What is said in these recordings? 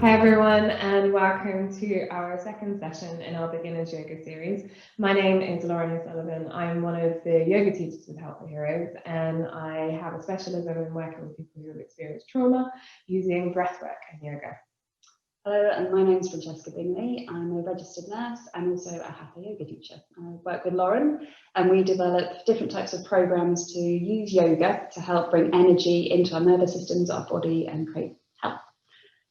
Hi everyone, and welcome to our second session in our Beginners Yoga series. My name is Lauren O'Sullivan. I'm one of the yoga teachers with Help for Heroes, and I have a specialism in working with people who have experienced trauma using breathwork and yoga. Hello, and my name is Francesca Bingley. I'm a registered nurse and also a Hatha yoga teacher. I work with Lauren, and we develop different types of programs to use yoga to help bring energy into our nervous systems, our body, and create health.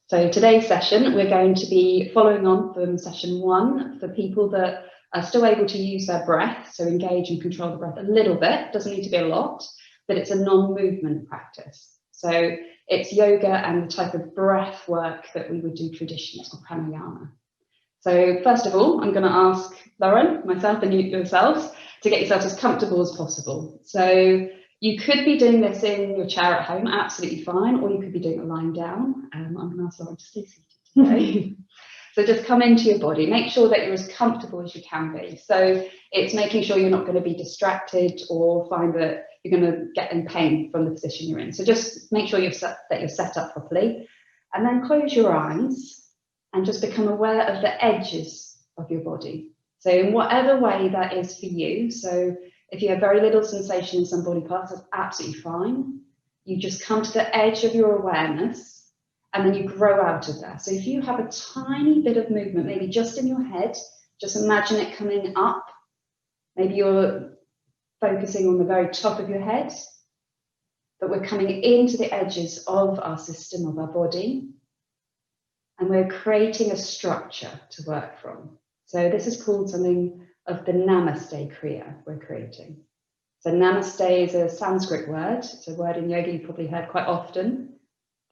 So today's session, we're going to be following on from session 1 for people that are still able to use their breath, so engage and control the breath a little bit, doesn't need to be a lot, but it's a non-movement practice. So it's yoga and the type of breath work that we would do traditionally, it's called pranayama. So first of all, I'm going to ask Lauren, myself and yourselves to get yourselves as comfortable as possible. So you could be doing this in your chair at home, absolutely fine, or you could be doing it lying down. I'm going to ask Lauren to stay seated today. So just come into your body, make sure that you're as comfortable as you can be. So it's making sure you're not going to be distracted or find that you're going to get in pain from the position you're in. So just make sure that you're set up properly, and then close your eyes and just become aware of the edges of your body. So in whatever way that is for you. So if you have very little sensation in some body parts, that's absolutely fine. You just come to the edge of your awareness and then you grow out of there. So if you have a tiny bit of movement, maybe just in your head, just imagine it coming up. Maybe you're focusing on the very top of your head, but we're coming into the edges of our system, of our body, and we're creating a structure to work from. So this is called something of the Namaste Kriya we're creating. So Namaste is a Sanskrit word. It's a word in yoga you've probably heard quite often.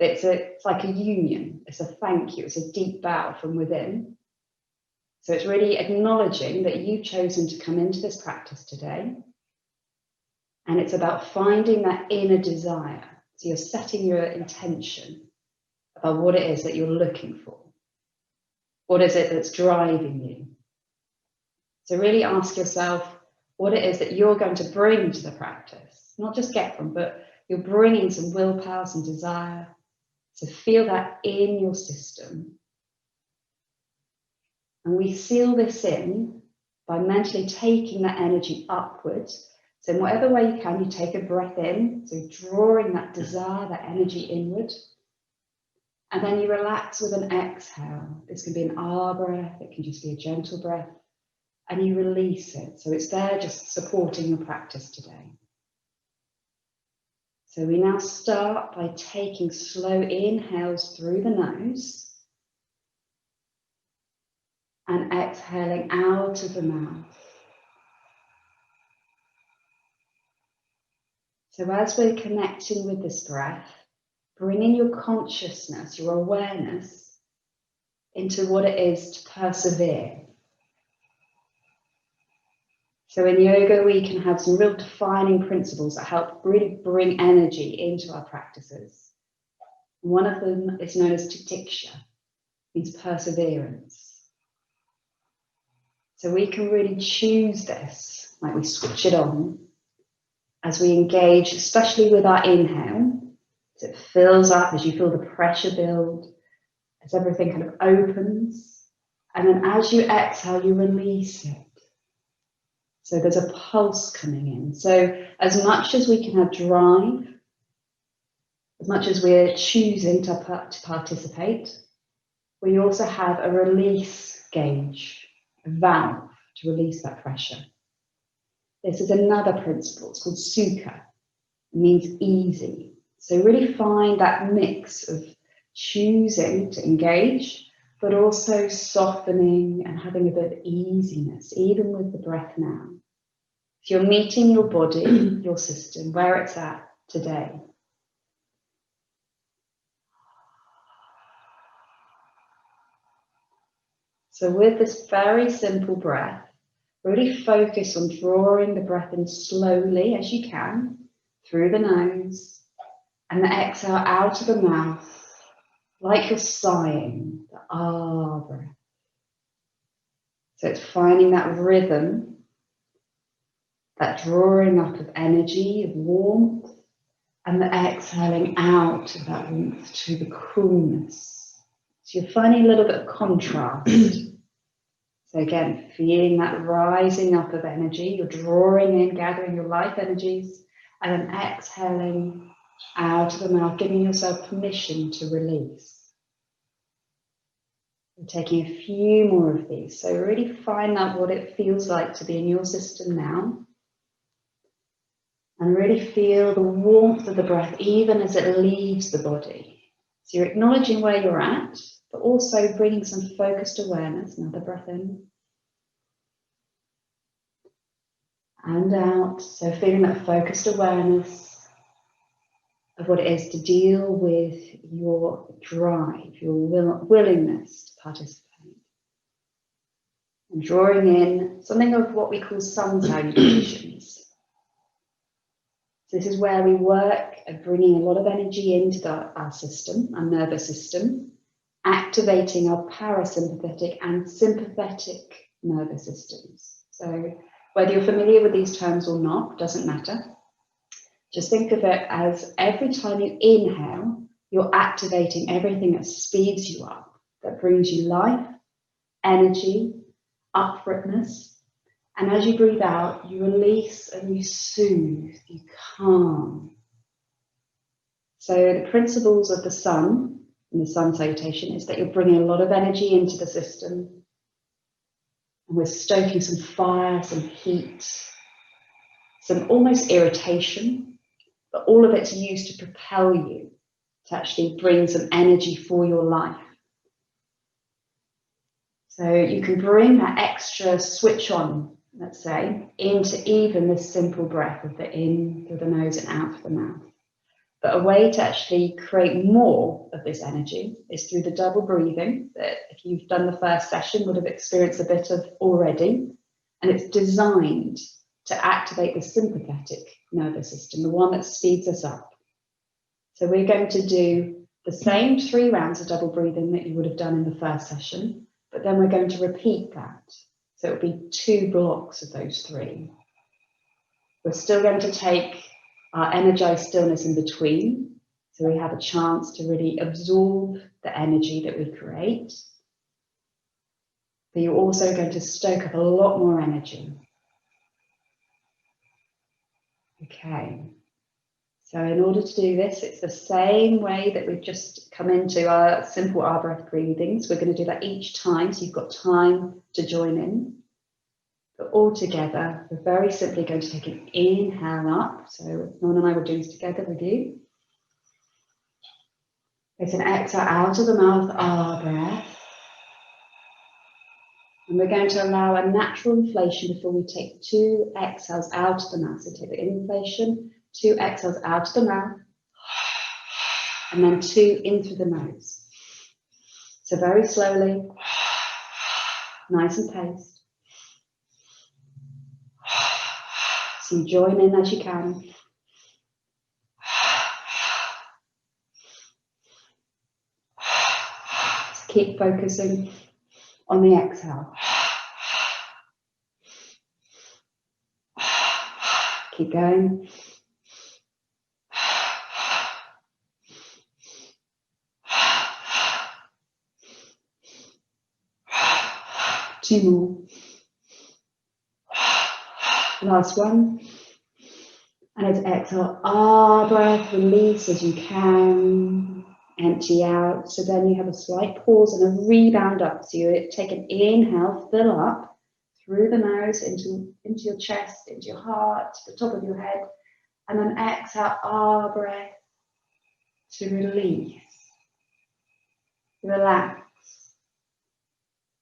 It's like a union, it's a thank you, it's a deep bow from within. So it's really acknowledging that you've chosen to come into this practice today. And it's about finding that inner desire. So you're setting your intention about what it is that you're looking for. What is it that's driving you? So really ask yourself what it is that you're going to bring to the practice. Not just get from, but you're bringing some willpower, some desire. So feel that in your system. And we seal this in by mentally taking that energy upwards. So in whatever way you can, you take a breath in, so drawing that desire, that energy inward. And then you relax with an exhale. This can be an ah breath, it can just be a gentle breath. And you release it. So it's there just supporting your practice today. So we now start by taking slow inhales through the nose and exhaling out of the mouth. So as we're connecting with this breath, bringing your consciousness, your awareness into what it is to persevere. So in yoga, we can have some real defining principles that help really bring energy into our practices. One of them is known as titiksha, means perseverance. So we can really choose this, like we switch it on, as we engage, especially with our inhale, as it fills up, as you feel the pressure build, as everything kind of opens, and then as you exhale, you release it. So there's a pulse coming in. So as much as we can have drive, as much as we're choosing to participate, we also have a release gauge, a valve to release that pressure. This is another principle, it's called sukha. It means easy. So really find that mix of choosing to engage, but also softening and having a bit of easiness, even with the breath now. If you're meeting your body, your system, where it's at today. So with this very simple breath, really focus on drawing the breath in slowly as you can, through the nose, and the exhale out of the mouth, like you're sighing, the ah breath. So it's finding that rhythm, that drawing up of energy, of warmth, and the exhaling out of that warmth to the coolness. So you're finding a little bit of contrast. So again, feeling that rising up of energy, you're drawing in, gathering your life energies, and then exhaling out of the mouth, giving yourself permission to release. And taking a few more of these. So really find out what it feels like to be in your system now. And really feel the warmth of the breath even as it leaves the body. So you're acknowledging where you're at, but also bringing some focused awareness. Another breath in. And out. So feeling that focused awareness of what it is to deal with your drive, your willingness to participate. And drawing in something of what we call sun salutations. So this is where we work at bringing a lot of energy into our system, our nervous system, activating our parasympathetic and sympathetic nervous systems. So whether you're familiar with these terms or not, doesn't matter. Just think of it as every time you inhale, you're activating everything that speeds you up, that brings you life, energy, upriftness. And as you breathe out, you release and you soothe, you calm. So the principles of the sun and the sun salutation is that you're bringing a lot of energy into the system. And we're stoking some fire, some heat, some almost irritation, but all of it's used to propel you to actually bring some energy for your life. So you can bring that extra switch on, let's say, into even this simple breath of the in through the nose and out through the mouth. But a way to actually create more of this energy is through the double breathing that if you've done the first session would have experienced a bit of already. And it's designed to activate the sympathetic nervous system, the one that speeds us up. So we're going to do the same 3 rounds of double breathing that you would have done in the first session, but then we're going to repeat that. So it'll be 2 blocks of those 3. We're still going to take our energized stillness in between, so we have a chance to really absorb the energy that we create. But you're also going to stoke up a lot more energy. Okay, so in order to do this, it's the same way that we've just come into our simple R breath breathings. We're going to do that each time, so you've got time to join in. But all together, we're very simply going to take an inhale up. So Norman and I will do this together with you. It's an exhale out of the mouth, R breath. And we're going to allow a natural inflation before we take 2 exhales out of the mouth. So take the inflation, 2 exhales out of the mouth, and then 2 in through the nose. So very slowly, nice and paced. So you join in as you can. Just keep focusing on the exhale. Keep going. Two more. Last one. And it's exhale, R breath, release as you can, empty out. So then you have a slight pause and a rebound up. So you take an inhale, fill up through the nose into your chest, into your heart, to the top of your head. And then exhale, R breath to release. Relax.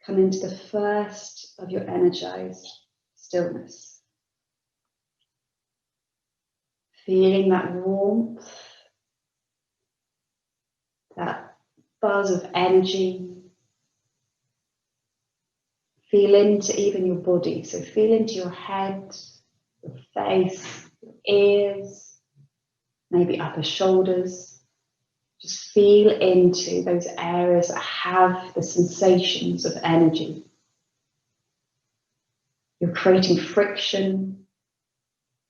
Come into the first of your energized stillness. Feeling that warmth, that buzz of energy. Feel into even your body. So feel into your head, your face, your ears, maybe upper shoulders. Just feel into those areas that have the sensations of energy. You're creating friction,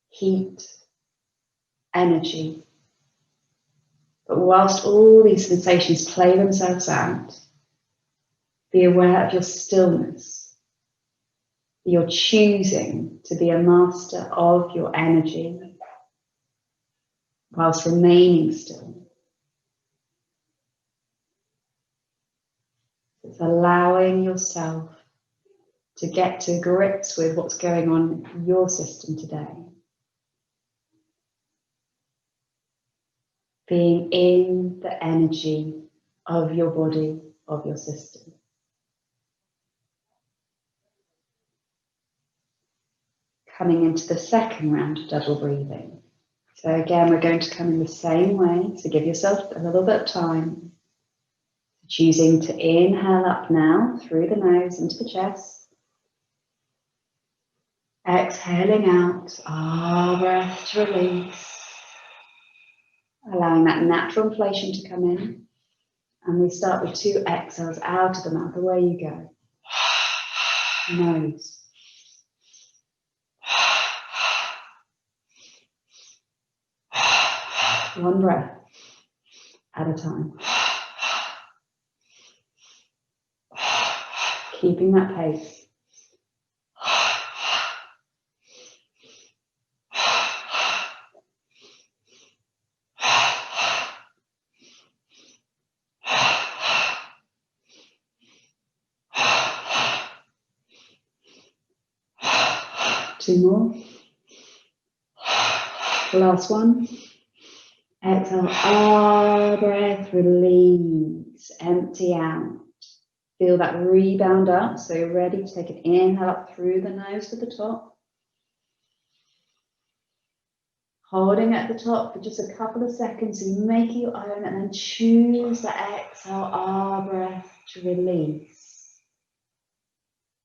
heat, energy. But whilst all these sensations play themselves out, Be aware of your stillness. You're choosing to be a master of your energy whilst remaining still. It's allowing yourself to get to grips with what's going on in your system today. Being in the energy of your body, of your system. Coming into the second round of double breathing. So again, we're going to come in the same way. So give yourself a little bit of time. Choosing to inhale up now through the nose into the chest. Exhaling out, breath to release. Allowing that natural inflation to come in. And we start with 2 exhales out of the mouth. Away you go. Nose. One breath at a time. Keeping that pace. 2 more. Last one. Exhale, breath, release, empty out. Feel that rebound up, so you're ready to take an inhale up through the nose to the top. Holding at the top for just a couple of seconds, so you make it your own, and then choose the exhale, breath to release.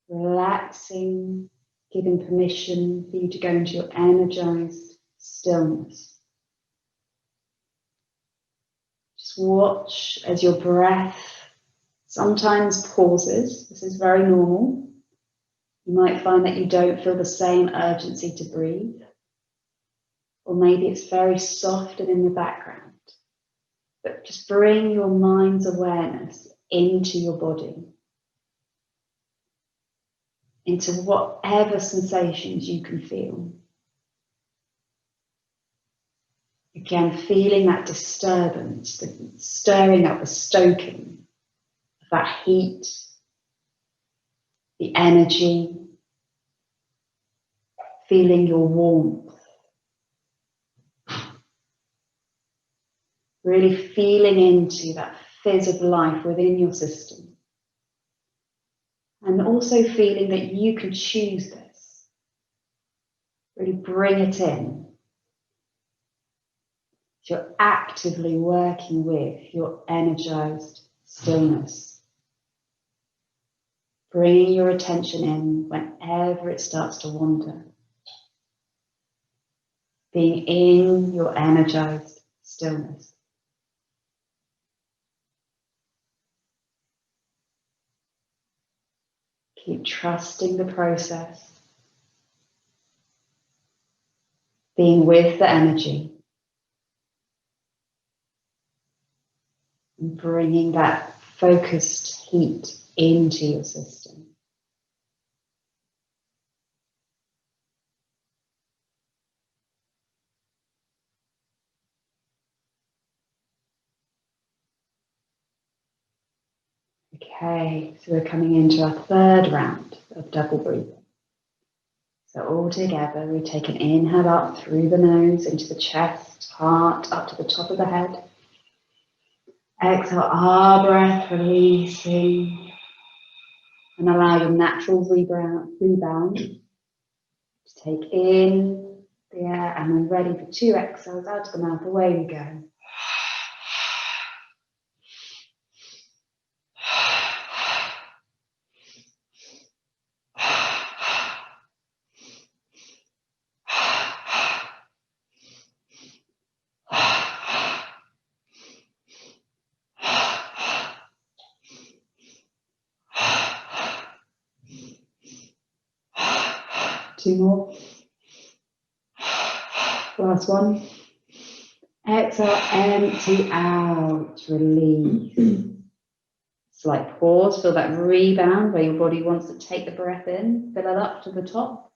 Relaxing, giving permission for you to go into your energized stillness. Just watch as your breath sometimes pauses. This is very normal. You might find that you don't feel the same urgency to breathe. Or maybe it's very soft and in the background. But just bring your mind's awareness into your body. Into whatever sensations you can feel. Again, feeling that disturbance, the stirring up, the stoking of that heat, the energy, feeling your warmth. Really feeling into that fizz of life within your system. And also feeling that you can choose this. Really bring it in. So you're actively working with your energized stillness. Bringing your attention in whenever it starts to wander. Being in your energized stillness. Keep trusting the process. Being with the energy. And bringing that focused heat into your system. Okay, so we're coming into our third round of double breathing. So all together, we take an inhale up through the nose into the chest, heart, up to the top of the head. Exhale, breath, releasing. And allow your natural rebound to take in the air, and then ready for 2 exhales out of the mouth. Away we go. Two more. Last one. Exhale, empty out, release. Slight pause, feel that rebound where your body wants to take the breath in, fill it up to the top.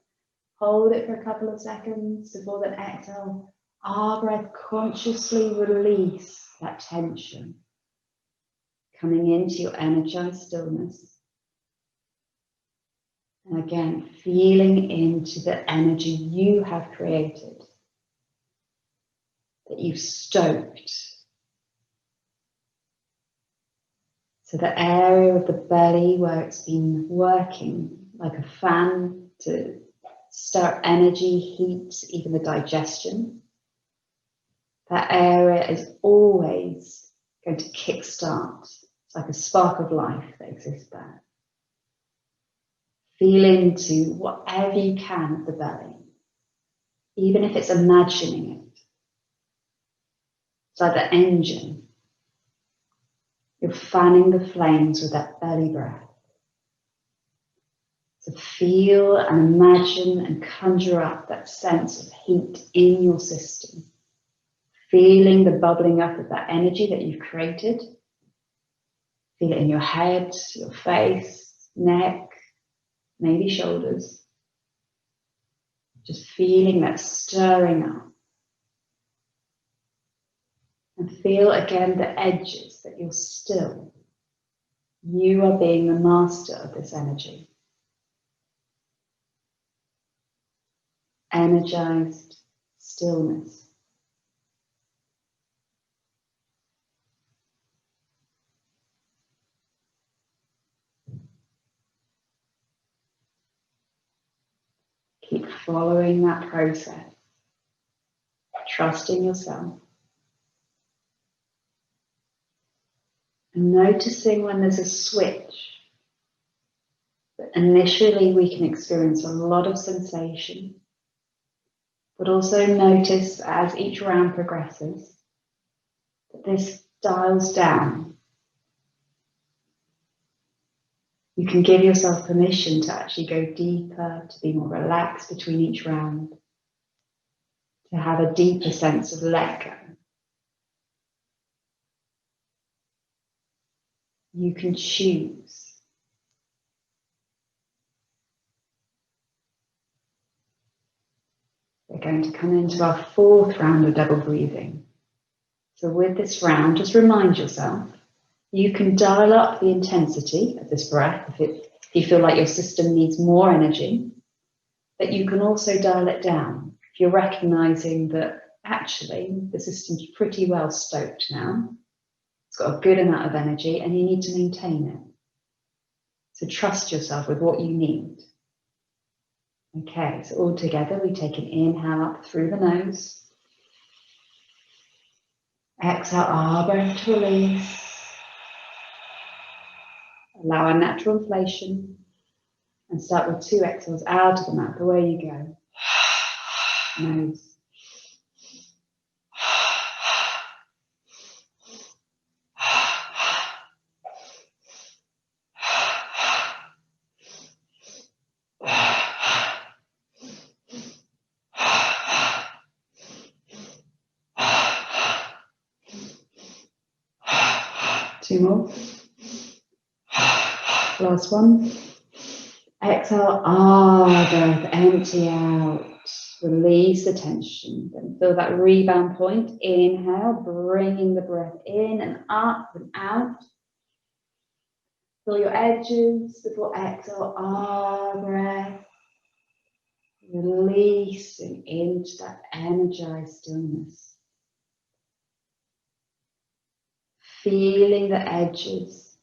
Hold it for a couple of seconds before then exhale. Our breath, consciously release that tension. Coming into your energized stillness. And again, feeling into the energy you have created, that you've stoked. So the area of the belly where it's been working like a fan to stir energy, heat, even the digestion. That area is always going to kickstart. It's like a spark of life that exists there. Feel into whatever you can of the belly, even if it's imagining it. It's like the engine. You're fanning the flames with that belly breath. So feel and imagine and conjure up that sense of heat in your system. Feeling the bubbling up of that energy that you've created. Feel it in your head, your face, neck, maybe shoulders. Just feeling that stirring up. And feel again the edges that you're still. You are being the master of this energy. Energized stillness. Keep following that process, trusting yourself, and noticing when there's a switch. That initially we can experience a lot of sensation, but also notice as each round progresses that this dials down. You can give yourself permission to actually go deeper, to be more relaxed between each round, to have a deeper sense of let go. You can choose. We're going to come into our fourth round of double breathing. So with this round, just remind yourself, you can dial up the intensity of this breath if you feel like your system needs more energy, but you can also dial it down if you're recognizing that actually the system's pretty well stoked now. It's got a good amount of energy and you need to maintain it. So trust yourself with what you need. Okay, so all together we take an inhale up through the nose. Exhale, our breath to release. Allow a natural inflation and start with 2 exhales out of the mouth. Away you go. Nose. 2 more. Last one. Exhale, breath, empty out. Release the tension. Then feel that rebound point. Inhale, bringing the breath in and up and out. Feel your edges before exhale, breath. Releasing into that energized stillness. Feeling the edges.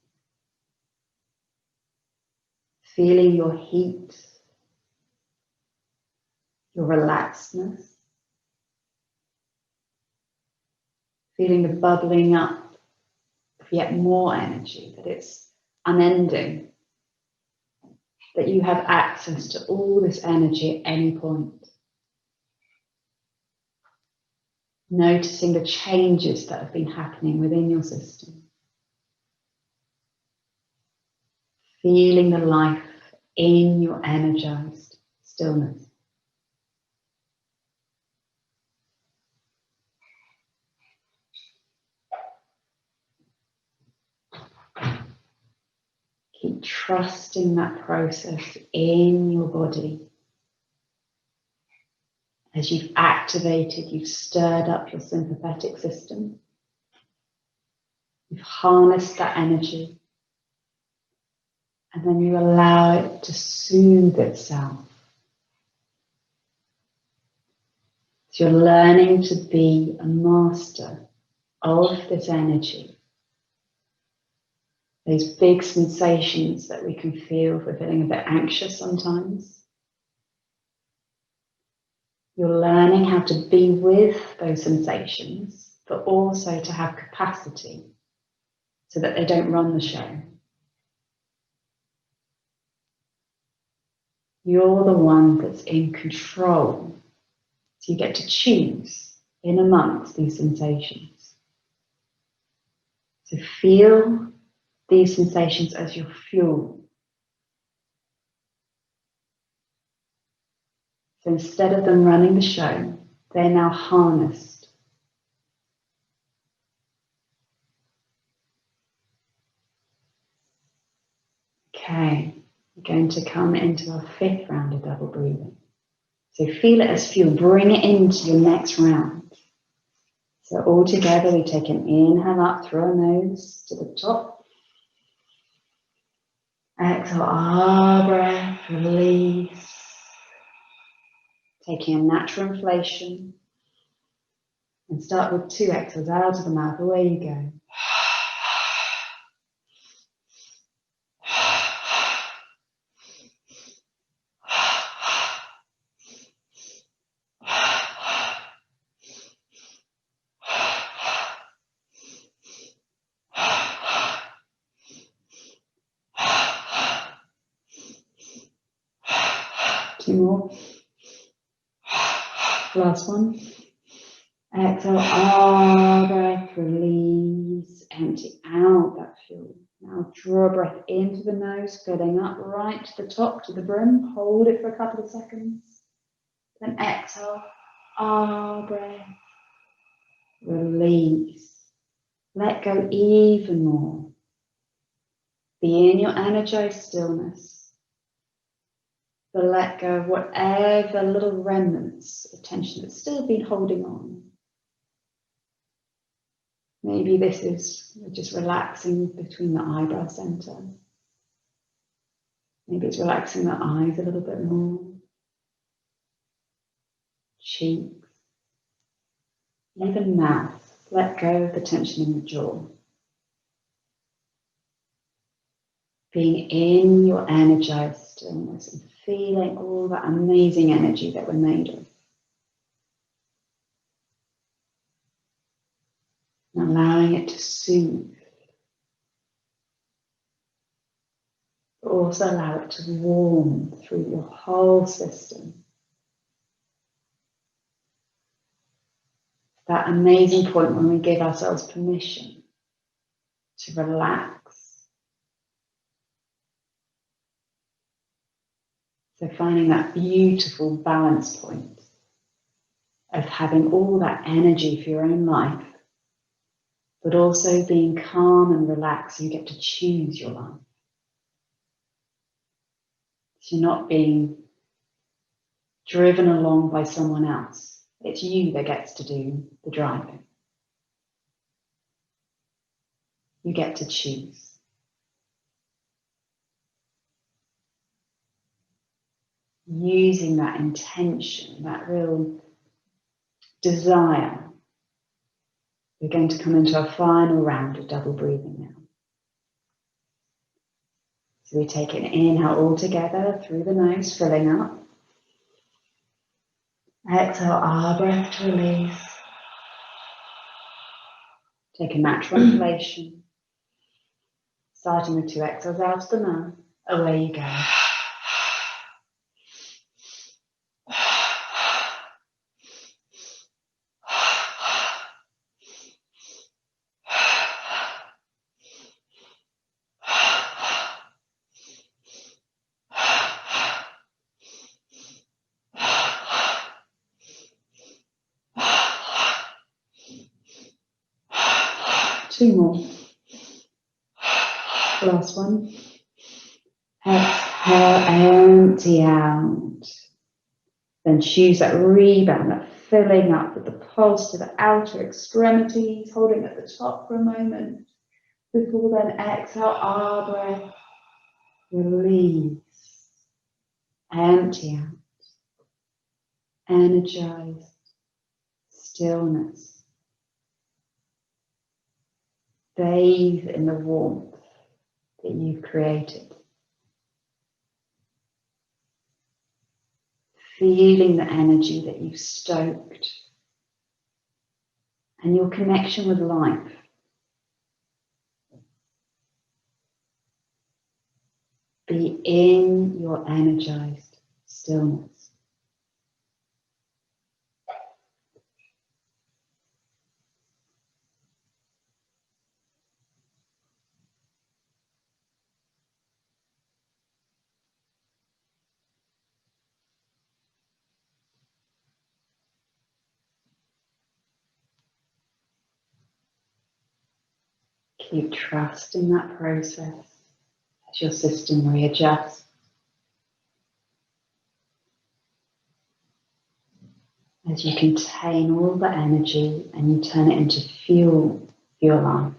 Feeling your heat. Your relaxedness. Feeling the bubbling up of yet more energy, that it's unending. That you have access to all this energy at any point. Noticing the changes that have been happening within your system. Feeling the life in your energized stillness. And trusting that process in your body. As you've activated, you've stirred up your sympathetic system. You've harnessed that energy. And then you allow it to soothe itself. So you're learning to be a master of this energy. Those big sensations that we can feel if we're feeling a bit anxious sometimes. You're learning how to be with those sensations, but also to have capacity so that they don't run the show. You're the one that's in control. So you get to choose in amongst these sensations. So feel these sensations as your fuel. So instead of them running the show, they're now harnessed. Okay, we're going to come into our 5th round of double breathing. So feel it as fuel, bring it into your next round. So all together we take an inhale up through our nose to the top. Exhale, breath, release. Taking a natural inflation. And start with 2 exhales out of the mouth, away you go. Two more. Last one. Exhale, breath, release, empty out that fuel. Now draw a breath into the nose, filling up right to the top, to the brim. Hold it for a couple of seconds. Then exhale, breath, release. Let go even more. Be in your energized stillness. But let go of whatever little remnants of tension that's still been holding on. Maybe this is just relaxing between the eyebrow center. Maybe it's relaxing the eyes a little bit more. Cheeks. Even mouth. Let go of the tension in the jaw. Being in your energized stillness and feeling all that amazing energy that we're made of. And allowing it to soothe. But also allow it to warm through your whole system. That amazing point when we give ourselves permission to relax. So finding that beautiful balance point of having all that energy for your own life, but also being calm and relaxed so you get to choose your life. So you're not being driven along by someone else. It's you that gets to do the driving. You get to choose. Using that intention, that real desire, we're going to come into our final round of double breathing now. So we take an inhale all together through the nose, filling up. Exhale, breath to release. Take a natural inflation. Starting with 2 exhales out of the mouth, away you go. Two more. Last one. Exhale, empty out. Then choose that rebound, that filling up with the pulse to the outer extremities, holding at the top for a moment. Before then, exhale, our breath, release, empty out, energize, stillness. Bathe in the warmth that you've created. Feeling the energy that you've stoked and your connection with life. Be in your energized stillness. Keep trusting that process as your system readjusts. As you contain all the energy and you turn it into fuel for your life.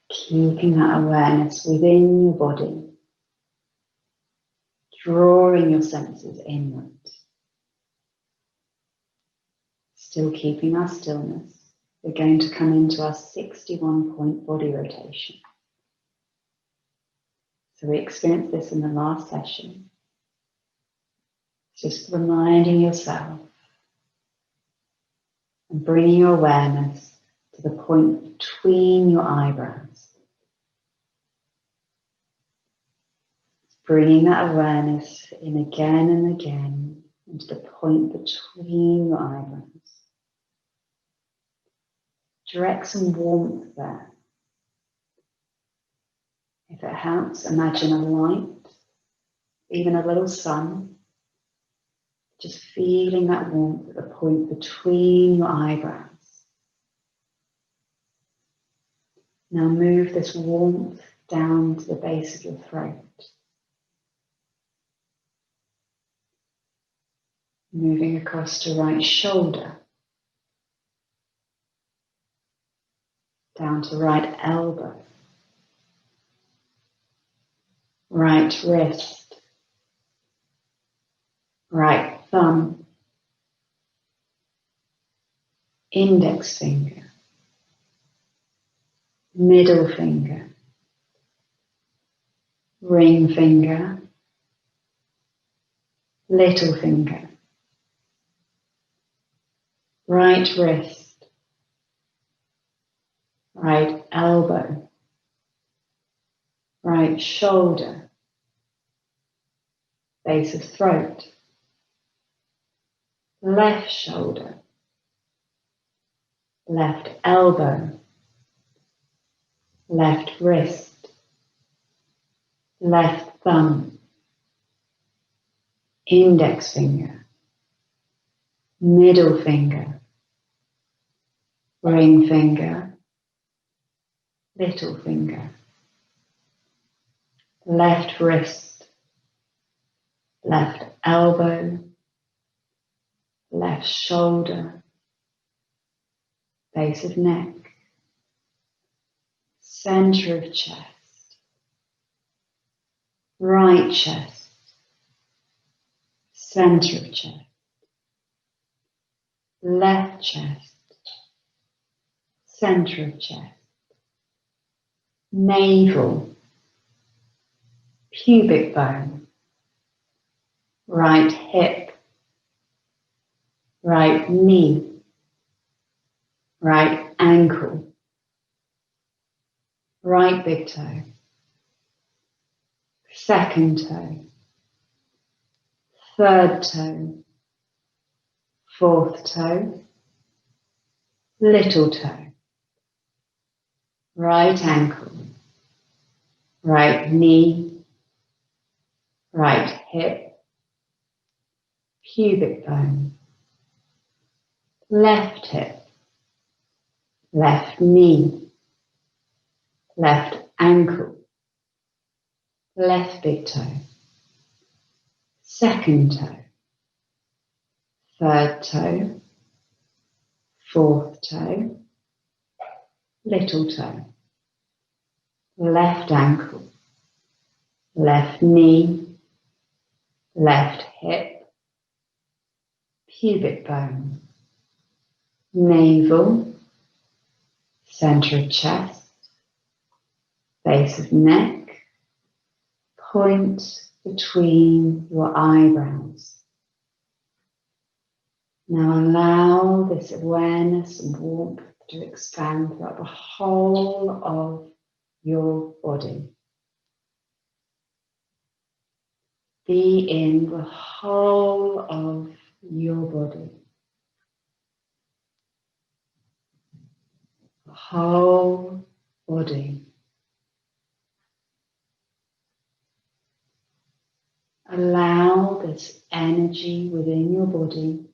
Keeping that awareness within your body, drawing your senses inward. Still keeping our stillness, we're going to come into our 61-point body rotation. So we experienced this in the last session. Just reminding yourself and bringing your awareness to the point between your eyebrows. Bringing that awareness in again and again into the point between your eyebrows. Direct some warmth there. If it helps, imagine a light, even a little sun. Just feeling that warmth at the point between your eyebrows. Now move this warmth down to the base of your throat. Moving across to right shoulder. Down to right elbow. Right wrist. Right thumb. Index finger. Middle finger. Ring finger. Little finger. Right wrist, right elbow, right shoulder, base of throat, left shoulder, left elbow, left wrist, left thumb, index finger, middle finger, ring finger, little finger, left wrist, left elbow, left shoulder, base of neck, center of chest, right chest, center of chest, left chest, center of chest, navel, pubic bone, right hip, right knee, right ankle, right big toe, second toe, third toe, fourth toe, little toe, right ankle, right knee, right hip, pubic bone, left hip, left knee, left ankle, left big toe, second toe, third toe, fourth toe, little toe, left ankle, left knee, left hip, pubic bone, navel, center of chest, base of neck, point between your eyebrows. Now allow this awareness and warmth to expand throughout the whole of your body. Be in the whole of your body. The whole body. Allow this energy within your body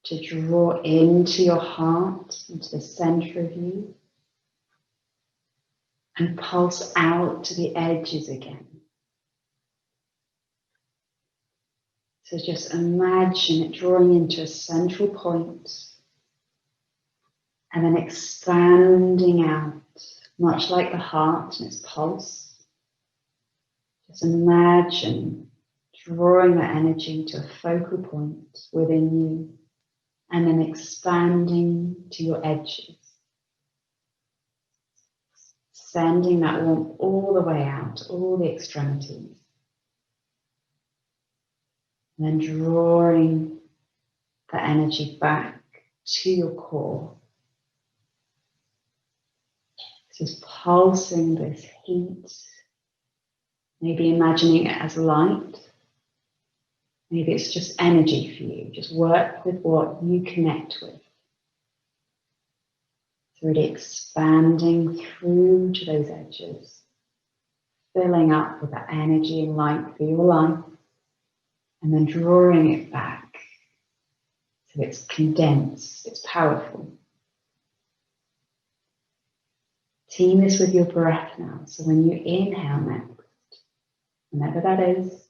to draw into your heart, into the center of you, and pulse out to the edges again. So just imagine it drawing into a central point and then expanding out, much like the heart and its pulse. Just imagine drawing that energy to a focal point within you and then expanding to your edges. Sending that warmth all the way out, all the extremities. And then drawing the energy back to your core. Just pulsing this heat. Maybe imagining it as light. Maybe it's just energy for you. Just work with what you connect with. So really expanding through to those edges. Filling up with that energy and light for your life. And then drawing it back. So it's condensed, it's powerful. Team this with your breath now. So when you inhale next, whenever that is,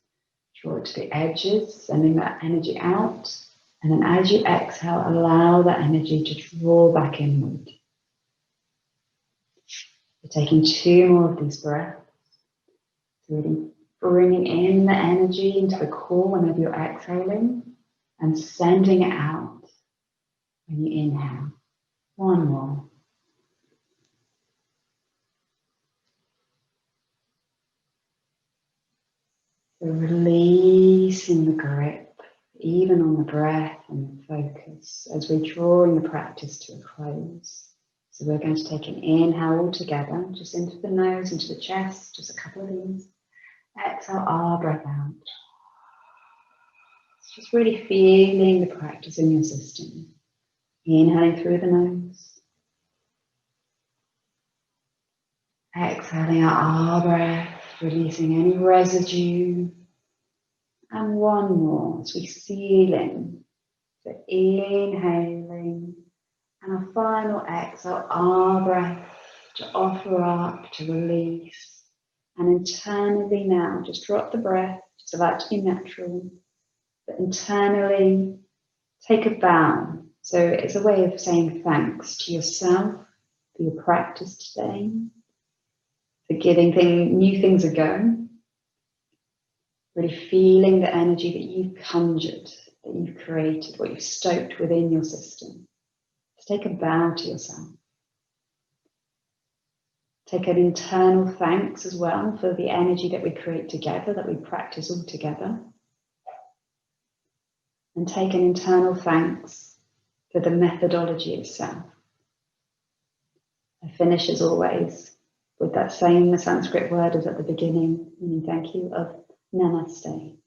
draw it to the edges, sending that energy out. And then as you exhale, allow that energy to draw back inward. You're taking 2 more of these breaths. Really bringing in the energy into the core whenever you're exhaling and sending it out when you inhale. 1 more. So releasing the grip, even on the breath and the focus, as we're drawing the practice to a close. So we're going to take an inhale all together, just into the nose, into the chest, just a couple of these. Exhale, our breath out. Just really feeling the practice in your system. Inhaling through the nose. Exhaling out our breath. Releasing any residue. And 1 more as we seal in. So inhaling. And a final exhale, our breath to offer up, to release. And internally now, just drop the breath. Just allow it to be natural. But internally, take a bow. So it's a way of saying thanks to yourself for your practice today. For giving new things a go, really feeling the energy that you've conjured, that you've created, what you've stoked within your system. Just take a bow to yourself. Take an internal thanks as well for the energy that we create together, that we practice all together. And take an internal thanks for the methodology itself. I finish as always with that same Sanskrit word as at the beginning, meaning thank you, of Namaste.